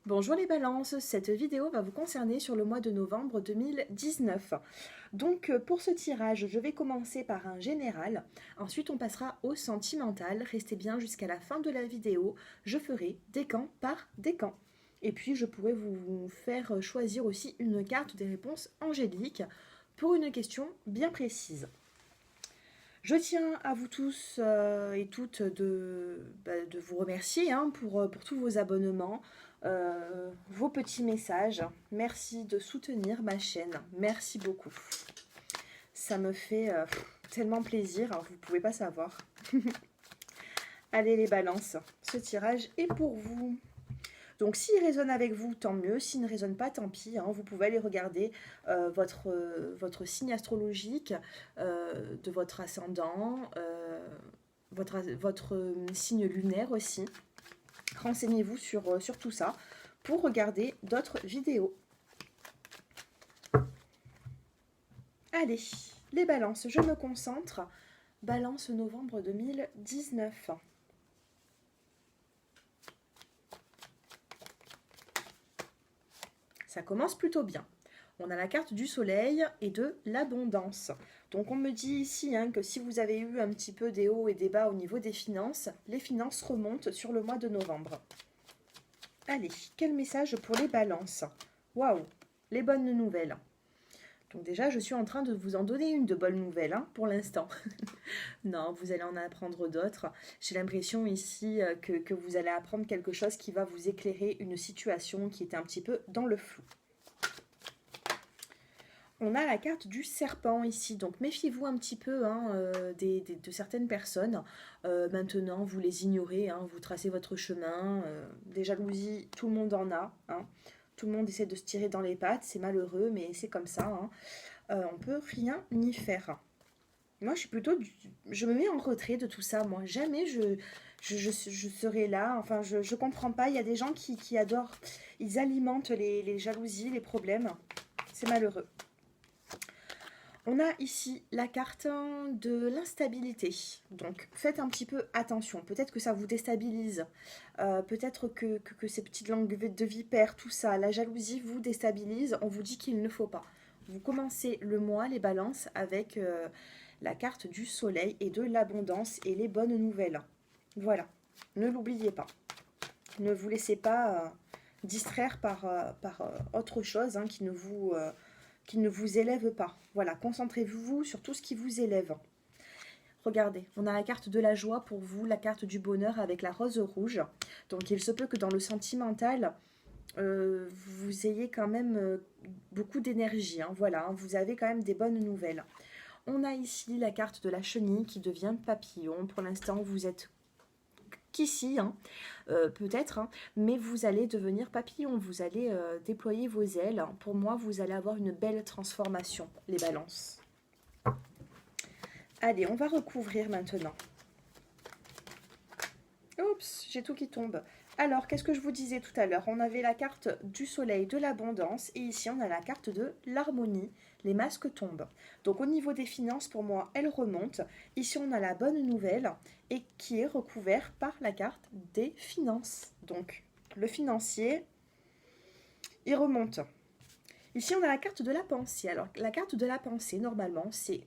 Bonjour les balances, cette vidéo va vous concerner sur le mois de novembre 2019. Donc pour ce tirage, je vais commencer par un général, ensuite on passera au sentimental, restez bien jusqu'à la fin de la vidéo, je ferai décan par décan. Et puis je pourrai vous faire choisir aussi une carte des réponses angéliques pour une question bien précise. Je tiens à vous tous et toutes de vous remercier pour tous vos abonnements, vos petits messages. Merci de soutenir ma chaîne. Merci beaucoup. Ça me fait tellement plaisir, hein, vous ne pouvez pas savoir. Allez les balances, ce tirage est pour vous. Donc s'il résonne avec vous, tant mieux. S'il ne résonne pas, tant pis, hein. Vous pouvez aller regarder votre signe astrologique, de votre ascendant, votre signe lunaire aussi. Renseignez-vous sur tout ça pour regarder d'autres vidéos. Allez, les balances, je me concentre. Balance novembre 2019. Ça commence plutôt bien. On a la carte du soleil et de l'abondance. Donc on me dit ici que si vous avez eu un petit peu des hauts et des bas au niveau des finances, les finances remontent sur le mois de novembre. Allez, quel message pour les balances? Waouh, les bonnes nouvelles. Donc déjà, je suis en train de vous en donner une de bonne nouvelle pour l'instant. Non, vous allez en apprendre d'autres. J'ai l'impression ici que vous allez apprendre quelque chose qui va vous éclairer une situation qui était un petit peu dans le flou. On a la carte du serpent ici, donc méfiez-vous un petit peu de certaines personnes. Maintenant, vous les ignorez, vous tracez votre chemin. Des jalousies, tout le monde en a. Tout le monde essaie de se tirer dans les pattes, c'est malheureux, mais c'est comme ça. On peut rien y faire. Moi, je me mets en retrait de tout ça. Moi, jamais je serai là. Enfin, je comprends pas. Il y a des gens qui adorent. Ils alimentent les jalousies, les problèmes. C'est malheureux. On a ici la carte de l'instabilité. Donc faites un petit peu attention. Peut-être que ça vous déstabilise. Peut-être que ces petites langues de vipère, tout ça, la jalousie vous déstabilise. On vous dit qu'il ne faut pas. Vous commencez le mois, les balances, avec la carte du soleil et de l'abondance et les bonnes nouvelles. Voilà. Ne l'oubliez pas. Ne vous laissez pas distraire par autre chose qui ne vous élève pas. Voilà, concentrez-vous sur tout ce qui vous élève. Regardez, on a la carte de la joie pour vous, la carte du bonheur avec la rose rouge. Donc il se peut que dans le sentimental, vous ayez quand même beaucoup d'énergie. Voilà, vous avez quand même des bonnes nouvelles. On a ici la carte de la chenille qui devient papillon. Pour l'instant, vous êtes qu'ici, peut-être, mais vous allez devenir papillon, vous allez déployer vos ailes. Pour moi, vous allez avoir une belle transformation, les balances. Allez, on va recouvrir maintenant. Oups, j'ai tout qui tombe. Alors, qu'est-ce que je vous disais tout à l'heure? On avait la carte du soleil, de l'abondance, et ici on a la carte de l'harmonie. Les masques tombent. Donc au niveau des finances, pour moi, elles remontent. Ici, on a la bonne nouvelle, et qui est recouvert par la carte des finances. Donc, le financier, il remonte. Ici, on a la carte de la pensée. Alors, la carte de la pensée, normalement, c'est...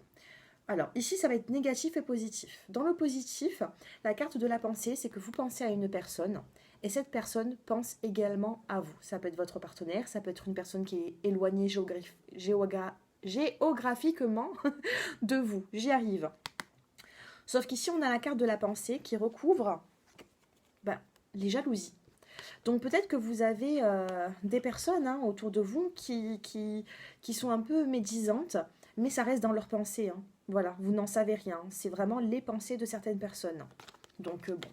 Alors, ici, ça va être négatif et positif. Dans le positif, la carte de la pensée, c'est que vous pensez à une personne et cette personne pense également à vous. Ça peut être votre partenaire, ça peut être une personne qui est éloignée géographiquement de vous. J'y arrive. Sauf qu'ici, on a la carte de la pensée qui recouvre les jalousies. Donc peut-être que vous avez des personnes autour de vous qui sont un peu médisantes, mais ça reste dans leurs pensées. Voilà, vous n'en savez rien. C'est vraiment les pensées de certaines personnes. Donc bon,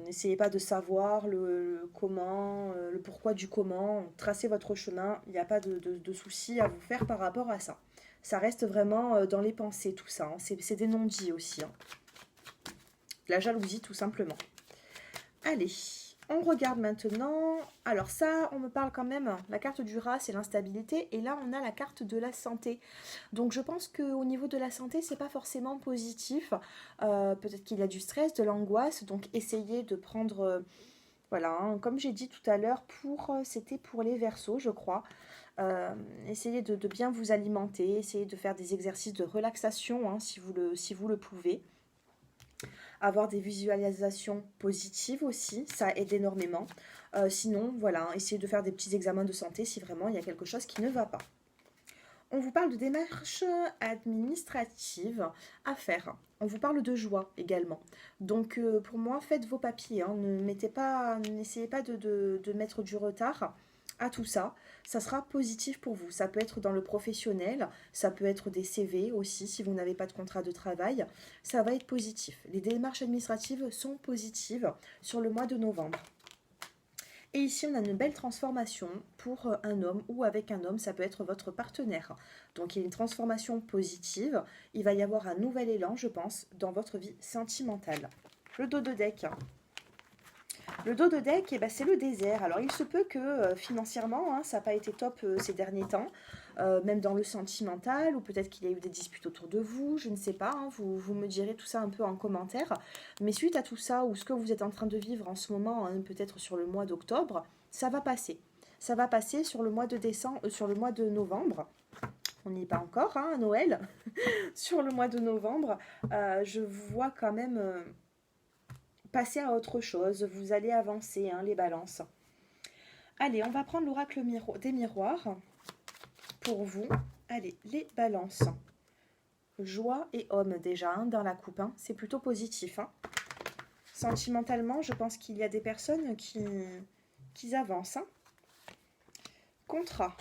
n'essayez pas de savoir le comment, le pourquoi du comment. Tracez votre chemin. Il n'y a pas de souci à vous faire par rapport à ça. Ça reste vraiment dans les pensées, tout ça. C'est des non-dits aussi. La jalousie, tout simplement. Allez, on regarde maintenant. Alors ça, on me parle quand même, la carte du rat, c'est l'instabilité. Et là, on a la carte de la santé. Donc je pense qu'au niveau de la santé, c'est pas forcément positif. Peut-être qu'il y a du stress, de l'angoisse. Donc essayez de prendre Voilà, hein, comme j'ai dit tout à l'heure, c'était pour les Verseaux, je crois. Essayez de bien vous alimenter, essayez de faire des exercices de relaxation hein, si vous le pouvez. Avoir des visualisations positives aussi, ça aide énormément. Sinon, voilà, hein, essayez de faire des petits examens de santé si vraiment il y a quelque chose qui ne va pas. On vous parle de démarches administratives à faire. On vous parle de joie également. Donc pour moi, faites vos papiers. Hein. N'essayez pas de mettre du retard à tout ça. Ça sera positif pour vous. Ça peut être dans le professionnel, ça peut être des CV aussi si vous n'avez pas de contrat de travail. Ça va être positif. Les démarches administratives sont positives sur le mois de novembre. Et ici, on a une belle transformation pour un homme ou avec un homme, ça peut être votre partenaire. Donc, il y a une transformation positive. Il va y avoir un nouvel élan, je pense, dans votre vie sentimentale. Le dos de deck. Le dos de deck, eh ben, c'est le désert. Alors, il se peut que financièrement, hein, ça n'a pas été top ces derniers temps, même dans le sentimental, ou peut-être qu'il y a eu des disputes autour de vous, je ne sais pas, hein, vous me direz tout ça un peu en commentaire. Mais suite à tout ça, ou ce que vous êtes en train de vivre en ce moment, hein, peut-être sur le mois d'octobre, ça va passer. Ça va passer sur le mois de décembre, sur le mois de novembre. On n'y est pas encore, hein, à Noël. Sur le mois de novembre, je vous vois quand même passer à autre chose. Vous allez avancer, hein, les balances. Allez, on va prendre l'oracle des miroirs pour vous. Allez, les balances. Joie et homme déjà hein, dans la coupe. Hein. C'est plutôt positif. Hein. Sentimentalement, je pense qu'il y a des personnes qui avancent. Hein. Contrat,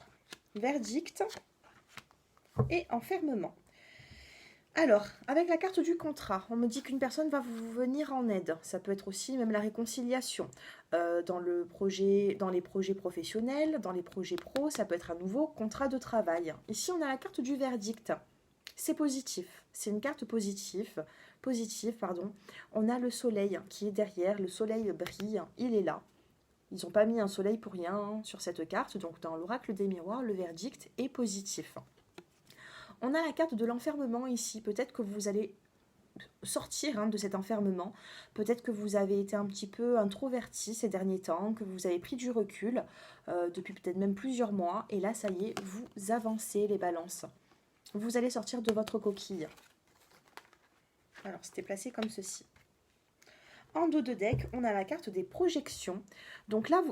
verdict et enfermement. Alors, avec la carte du contrat, on me dit qu'une personne va vous venir en aide. Ça peut être aussi même la réconciliation. Dans les projets professionnels, dans les projets pro, ça peut être un nouveau contrat de travail. Ici, on a la carte du verdict. C'est positif. C'est une carte positive. On a le soleil qui est derrière. Le soleil brille. Il est là. Ils n'ont pas mis un soleil pour rien sur cette carte. Donc, dans l'oracle des miroirs, le verdict est positif. On a la carte de l'enfermement ici. Peut-être que vous allez sortir hein, de cet enfermement. Peut-être que vous avez été un petit peu introverti ces derniers temps, que vous avez pris du recul depuis peut-être même plusieurs mois. Et là, ça y est, vous avancez les balances. Vous allez sortir de votre coquille. Alors, c'était placé comme ceci. En dos de deck, on a la carte des projections. Donc là,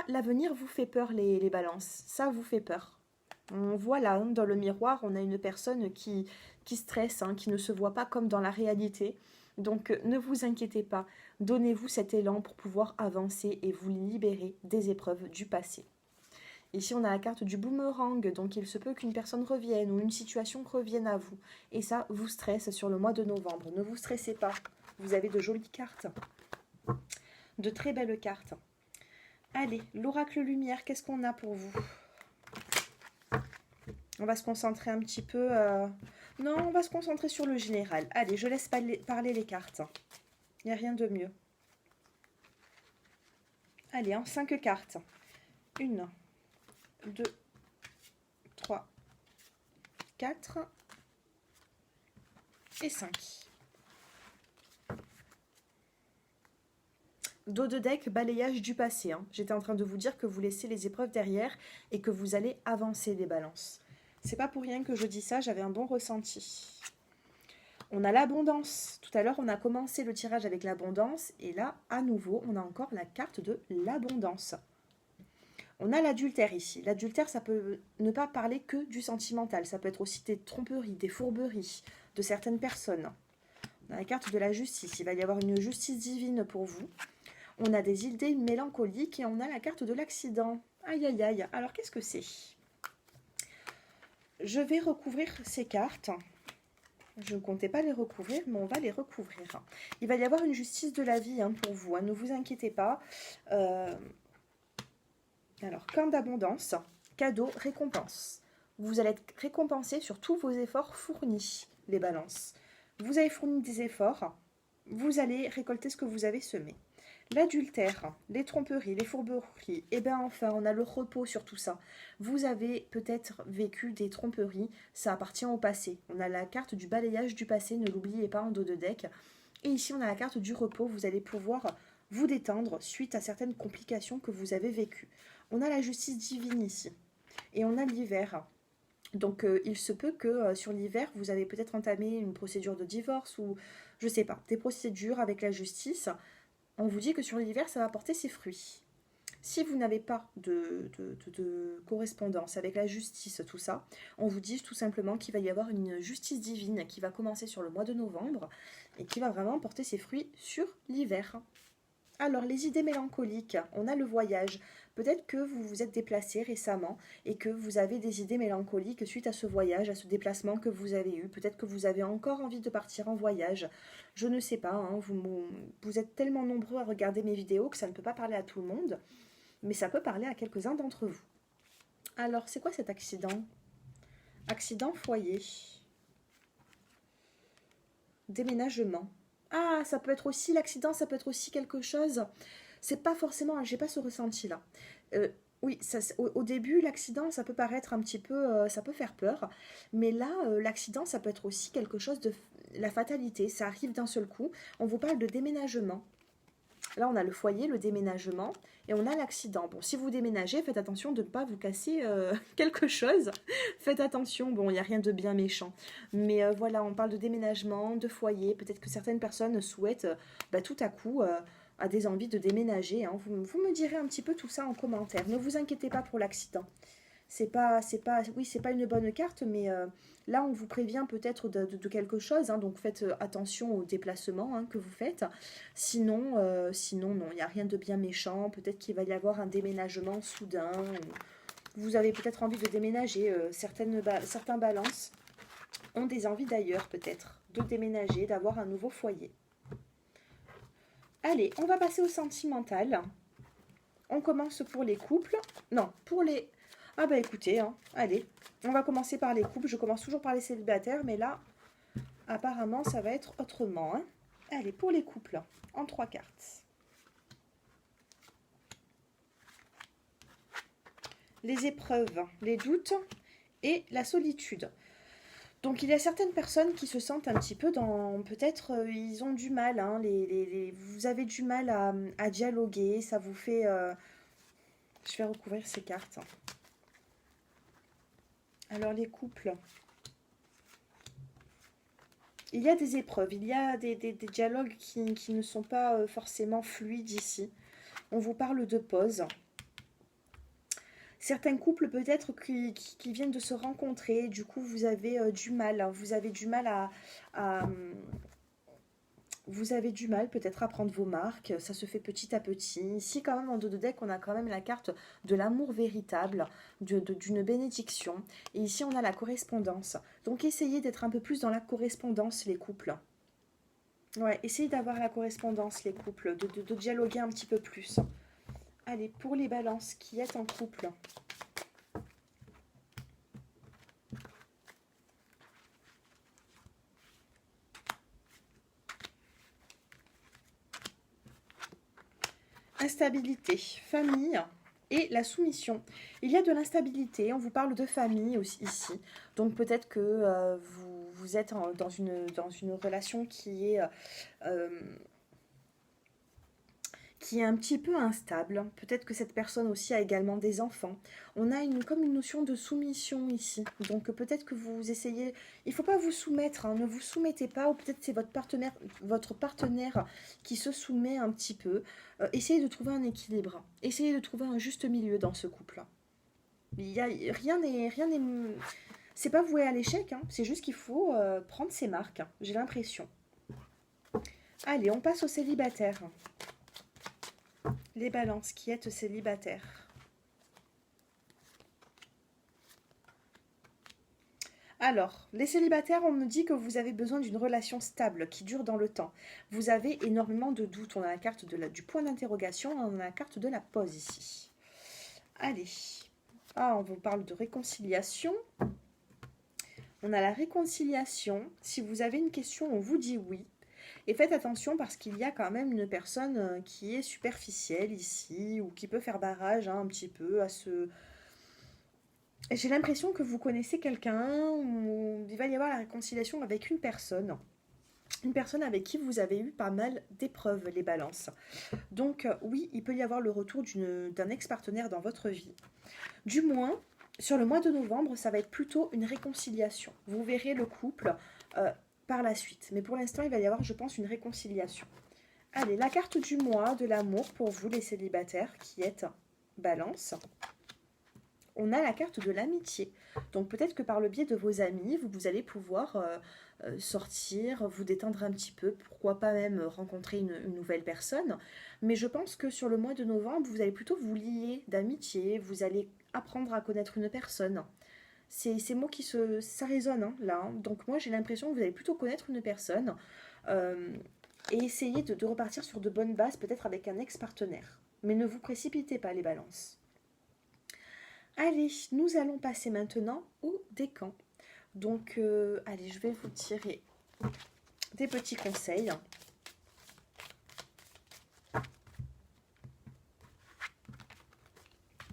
l'avenir vous fait peur, les balances. Ça vous fait peur. On voit là, hein, dans le miroir, on a une personne qui stresse, hein, qui ne se voit pas comme dans la réalité. Donc, ne vous inquiétez pas. Donnez-vous cet élan pour pouvoir avancer et vous libérer des épreuves du passé. Ici, on a la carte du boomerang, donc il se peut qu'une personne revienne ou une situation revienne à vous. Et ça vous stresse sur le mois de novembre. Ne vous stressez pas. Vous avez de jolies cartes. De très belles cartes. Allez, l'oracle lumière, qu'est-ce qu'on a pour vous ? On va se concentrer un petit peu... Non, on va se concentrer sur le général. Allez, je laisse parler les cartes. Il n'y a rien de mieux. Allez, hein, 5 cartes. 1, 2, 3, 4 et 5. Dos de deck, balayage du passé. Hein. J'étais en train de vous dire que vous laissez les épreuves derrière et que vous allez avancer les balances. C'est pas pour rien que je dis ça, j'avais un bon ressenti. On a l'abondance. Tout à l'heure, on a commencé le tirage avec l'abondance. Et là, à nouveau, on a encore la carte de l'abondance. On a l'adultère ici. L'adultère, ça peut ne pas parler que du sentimental. Ça peut être aussi des tromperies, des fourberies de certaines personnes. On a la carte de la justice. Il va y avoir une justice divine pour vous. On a des idées mélancoliques et on a la carte de l'accident. Aïe, aïe, aïe. Alors, qu'est-ce que c'est ? Je vais recouvrir ces cartes. Je ne comptais pas les recouvrir, mais on va les recouvrir. Il va y avoir une justice de la vie hein, pour vous. Hein, ne vous inquiétez pas. Alors, camp d'abondance, cadeau, récompense. Vous allez être récompensé sur tous vos efforts fournis, les balances. Vous avez fourni des efforts, vous allez récolter ce que vous avez semé. L'adultère, les tromperies, les fourberies, et bien enfin, on a le repos sur tout ça. Vous avez peut-être vécu des tromperies, ça appartient au passé. On a la carte du balayage du passé, ne l'oubliez pas en dos de deck. Et ici, on a la carte du repos, vous allez pouvoir vous détendre suite à certaines complications que vous avez vécues. On a la justice divine ici. Et on a l'hiver. Donc il se peut que sur l'hiver, vous avez peut-être entamé une procédure de divorce ou je sais pas, des procédures avec la justice. On vous dit que sur l'hiver, ça va porter ses fruits. Si vous n'avez pas de correspondance avec la justice, tout ça, on vous dit tout simplement qu'il va y avoir une justice divine qui va commencer sur le mois de novembre et qui va vraiment porter ses fruits sur l'hiver. Alors, les idées mélancoliques, on a le voyage. Peut-être que vous vous êtes déplacé récemment et que vous avez des idées mélancoliques suite à ce voyage, à ce déplacement que vous avez eu. Peut-être que vous avez encore envie de partir en voyage. Je ne sais pas, hein, vous êtes tellement nombreux à regarder mes vidéos que ça ne peut pas parler à tout le monde, mais ça peut parler à quelques-uns d'entre vous. Alors, c'est quoi cet accident? Accident foyer. Déménagement. Ah, ça peut être aussi l'accident, ça peut être aussi quelque chose. C'est pas forcément, j'ai pas ce ressenti-là. Euh, oui, au début, l'accident, ça peut paraître un petit peu, ça peut faire peur. Mais là, l'accident, ça peut être aussi quelque chose de la fatalité. Ça arrive d'un seul coup. On vous parle de déménagement. Là, on a le foyer, le déménagement, et on a l'accident. Bon, si vous déménagez, faites attention de ne pas vous casser quelque chose. Faites attention, bon, il n'y a rien de bien méchant. Mais voilà, on parle de déménagement, de foyer. Peut-être que certaines personnes souhaitent tout à coup à des envies de déménager. Hein. Vous me direz un petit peu tout ça en commentaire. Ne vous inquiétez pas pour l'accident. Oui, c'est pas une bonne carte, mais là, on vous prévient peut-être de quelque chose, hein, donc faites attention au déplacement hein, que vous faites. Sinon, non, il n'y a rien de bien méchant. Peut-être qu'il va y avoir un déménagement soudain. Vous avez peut-être envie de déménager. Certains balances ont des envies d'ailleurs, peut-être, de déménager, d'avoir un nouveau foyer. Allez, on va passer au sentimental. On commence pour les couples. Non, pour les... Ah bah écoutez, hein, allez, on va commencer par les couples. Je commence toujours par les célibataires, mais là, apparemment, ça va être autrement. Hein. Allez, pour les couples, en 3 cartes. Les épreuves, les doutes et la solitude. Donc il y a certaines personnes qui se sentent un petit peu dans... Peut-être ils ont du mal, hein, vous avez du mal à dialoguer, ça vous fait... Je vais recouvrir ces cartes. Alors les couples, il y a des épreuves, il y a des dialogues qui ne sont pas forcément fluides ici. On vous parle de pause. Certains couples peut-être qui viennent de se rencontrer, du coup vous avez du mal, hein, vous avez du mal à vous avez du mal peut-être à prendre vos marques, ça se fait petit à petit. Ici quand même en dos de deck on a quand même la carte de l'amour véritable, d'une bénédiction. Et ici on a la correspondance. Donc essayez d'être un peu plus dans la correspondance les couples. Ouais, essayez d'avoir la correspondance les couples, de dialoguer un petit peu plus. Allez, pour les balances qui êtes en couple. Instabilité, famille et la soumission. Il y a de l'instabilité, on vous parle de famille aussi ici. Donc peut-être que vous êtes dans une relation qui est un petit peu instable. Peut-être que cette personne aussi a également des enfants. On a comme une notion de soumission ici. Donc peut-être que vous essayez... Il ne faut pas vous soumettre, hein, ne vous soumettez pas, ou peut-être c'est votre partenaire qui se soumet un petit peu. Essayez de trouver un équilibre. Essayez de trouver un juste milieu dans ce couple. Rien n'est... C'est pas voué à l'échec, hein, c'est juste qu'il faut prendre ses marques, j'ai l'impression. Allez, on passe aux célibataires. Les balances qui êtes célibataires. Alors, les célibataires, on me dit que vous avez besoin d'une relation stable, qui dure dans le temps. Vous avez énormément de doutes. On a la carte du point d'interrogation, on a la carte de la pause ici. Allez. Ah, on vous parle de réconciliation. On a la réconciliation. Si vous avez une question, on vous dit oui. Et faites attention parce qu'il y a quand même une personne qui est superficielle ici ou qui peut faire barrage hein, un petit peu à ce... J'ai l'impression que vous connaissez quelqu'un ou il va y avoir la réconciliation avec une personne. Une personne avec qui vous avez eu pas mal d'épreuves, les balances. Donc oui, il peut y avoir le retour d'un ex-partenaire dans votre vie. Du moins, sur le mois de novembre, ça va être plutôt une réconciliation. Vous verrez le couple par la suite. Mais pour l'instant, il va y avoir, je pense, une réconciliation. Allez, la carte du mois de l'amour pour vous, les célibataires, qui êtes Balance. On a la carte de l'amitié. Donc peut-être que par le biais de vos amis, vous allez pouvoir sortir, vous détendre un petit peu, pourquoi pas même rencontrer une nouvelle personne. Mais je pense que sur le mois de novembre, vous allez plutôt vous lier d'amitié, vous allez apprendre à connaître une personne. C'est ces mots qui se... Ça résonne hein, là. Hein. Donc moi j'ai l'impression que vous allez plutôt connaître une personne et essayer de repartir sur de bonnes bases, peut-être avec un ex-partenaire. Mais ne vous précipitez pas les balances. Allez, nous allons passer maintenant au décan. Donc, allez, je vais vous tirer des petits conseils.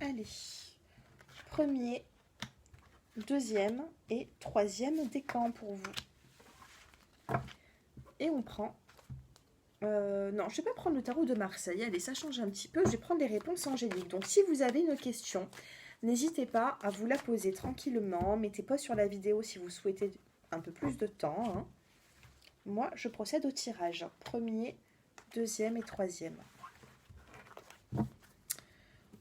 Allez, premier, deuxième et troisième décan pour vous. Et on prend... non, je ne vais pas prendre le tarot de Marseille. Allez, ça change un petit peu. Je vais prendre les réponses angéliques. Donc, si vous avez une question, n'hésitez pas à vous la poser tranquillement. Mettez pas sur la vidéo si vous souhaitez un peu plus de temps. Hein. Moi, je procède au tirage. Premier, deuxième et troisième.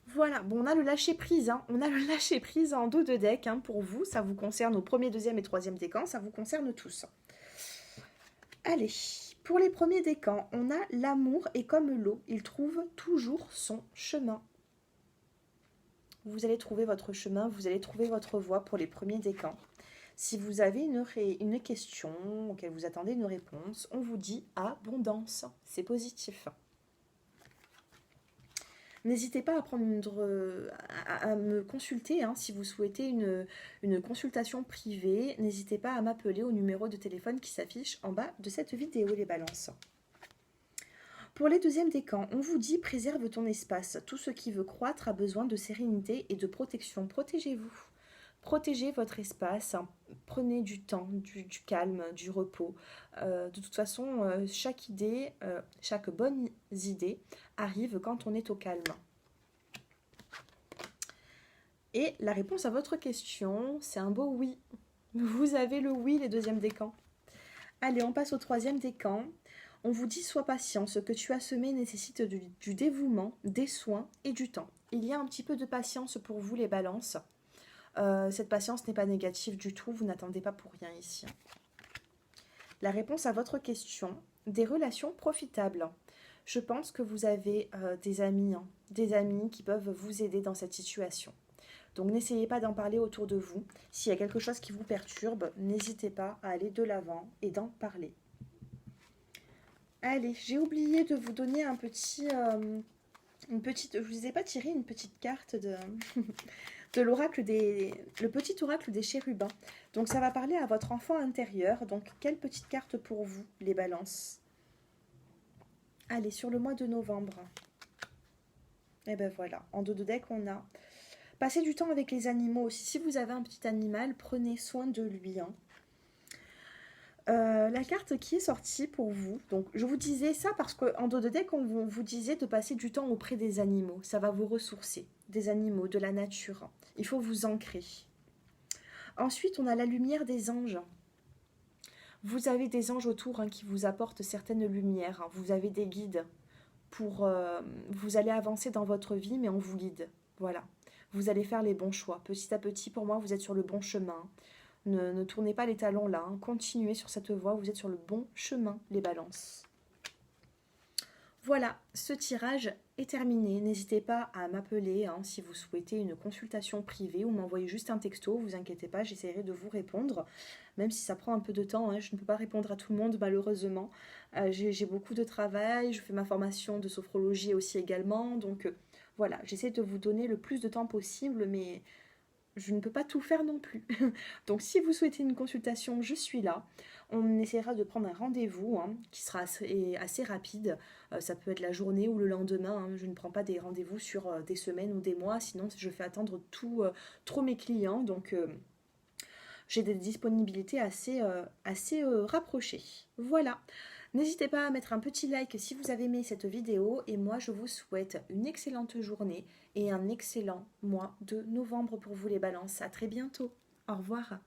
Voilà, bon, on a le lâcher-prise. Hein. On a le lâcher-prise en dos de deck hein, pour vous. Ça vous concerne au premier, deuxième et troisième décan. Ça vous concerne tous. Allez, pour les premiers décans, on a l'amour et comme l'eau, il trouve toujours son chemin. Vous allez trouver votre chemin, vous allez trouver votre voie pour les premiers décans. Si vous avez une question auquel vous attendez une réponse, on vous dit abondance. C'est positif. N'hésitez pas à me consulter hein, si vous souhaitez une consultation privée. N'hésitez pas à m'appeler au numéro de téléphone qui s'affiche en bas de cette vidéo, les balances. Pour les deuxièmes décans, on vous dit préserve ton espace. Tout ce qui veut croître a besoin de sérénité et de protection. Protégez-vous. Protégez votre espace. Prenez du temps, du calme, du repos. De toute façon, chaque idée, chaque bonne idée arrive quand on est au calme. Et la réponse à votre question, c'est un beau oui. Vous avez le oui, les deuxièmes décans. Allez, on passe au troisième décan. On vous dit sois patient, ce que tu as semé nécessite du dévouement, des soins et du temps. Il y a un petit peu de patience pour vous les balances. Cette patience n'est pas négative du tout, vous n'attendez pas pour rien ici. La réponse à votre question, des relations profitables. Je pense que vous avez des amis qui peuvent vous aider dans cette situation. Donc n'essayez pas d'en parler autour de vous. S'il y a quelque chose qui vous perturbe, n'hésitez pas à aller de l'avant et d'en parler. Allez, j'ai oublié de vous donner je vous ai pas tiré une petite carte de l'oracle le petit oracle des chérubins. Donc ça va parler à votre enfant intérieur. Donc quelle petite carte pour vous, les balances? Allez, sur le mois de novembre. Et ben voilà, en dos de deck, on a passez du temps avec les animaux aussi. Si vous avez un petit animal, prenez soin de lui. Hein. La carte qui est sortie pour vous, donc je vous disais ça parce qu'en dos de deck, on vous disait de passer du temps auprès des animaux. Ça va vous ressourcer, des animaux, de la nature. Il faut vous ancrer. Ensuite, on a la lumière des anges. Vous avez des anges autour hein, qui vous apportent certaines lumières. Hein. Vous avez des guides pour... vous allez avancer dans votre vie, mais on vous guide. Voilà. Vous allez faire les bons choix. Petit à petit, pour moi, vous êtes sur le bon chemin. Ne tournez pas les talons là, hein. Continuez sur cette voie, vous êtes sur le bon chemin, les balances. Voilà, ce tirage est terminé. N'hésitez pas à m'appeler hein, si vous souhaitez une consultation privée ou m'envoyer juste un texto, vous inquiétez pas, j'essaierai de vous répondre. Même si ça prend un peu de temps, hein, je ne peux pas répondre à tout le monde malheureusement. J'ai beaucoup de travail, je fais ma formation de sophrologie aussi également, donc voilà, j'essaie de vous donner le plus de temps possible, mais... je ne peux pas tout faire non plus. Donc si vous souhaitez une consultation, je suis là. On essaiera de prendre un rendez-vous hein, qui sera assez rapide. Ça peut être la journée ou le lendemain. Hein. Je ne prends pas des rendez-vous sur des semaines ou des mois. Sinon, je fais attendre trop mes clients. Donc j'ai des disponibilités assez rapprochées. Voilà. N'hésitez pas à mettre un petit like si vous avez aimé cette vidéo et moi je vous souhaite une excellente journée et un excellent mois de novembre pour vous les balances. À très bientôt. Au revoir.